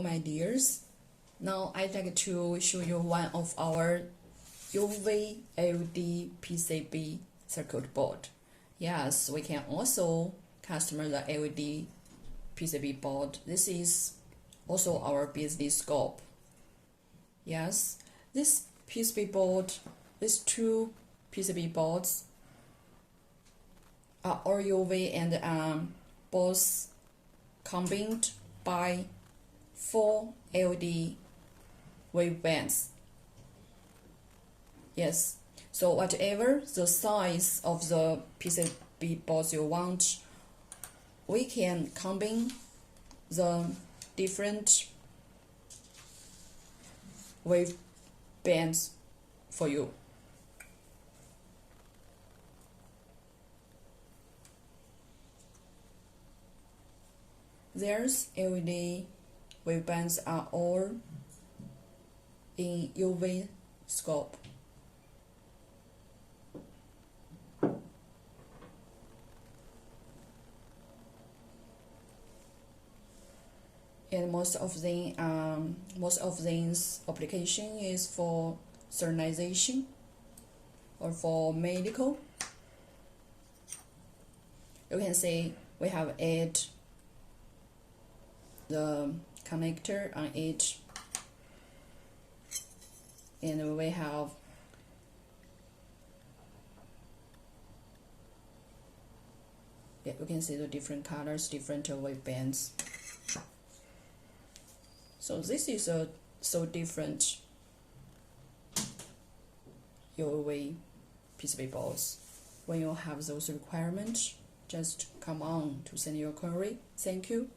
Hello my dears, now I'd like to show you one of our UV LED PCB circuit board. Yes, we can also customize the LED PCB board. This is also our business scope. Yes, this PCB board, these two PCB boards are all UV and both combined by 4 LED wavebands. Yes, so whatever the size of the PCB boards you want, we can combine the different wavebands for you. There's LED wavebands are all in UV scope. And most of these application is for sterilization or for medical. You can see we have the connector on each, and we have you can see the different colors, different wavebands. So this is so different UV PCB boards. When you have those requirements, just come on to send your query. Thank you.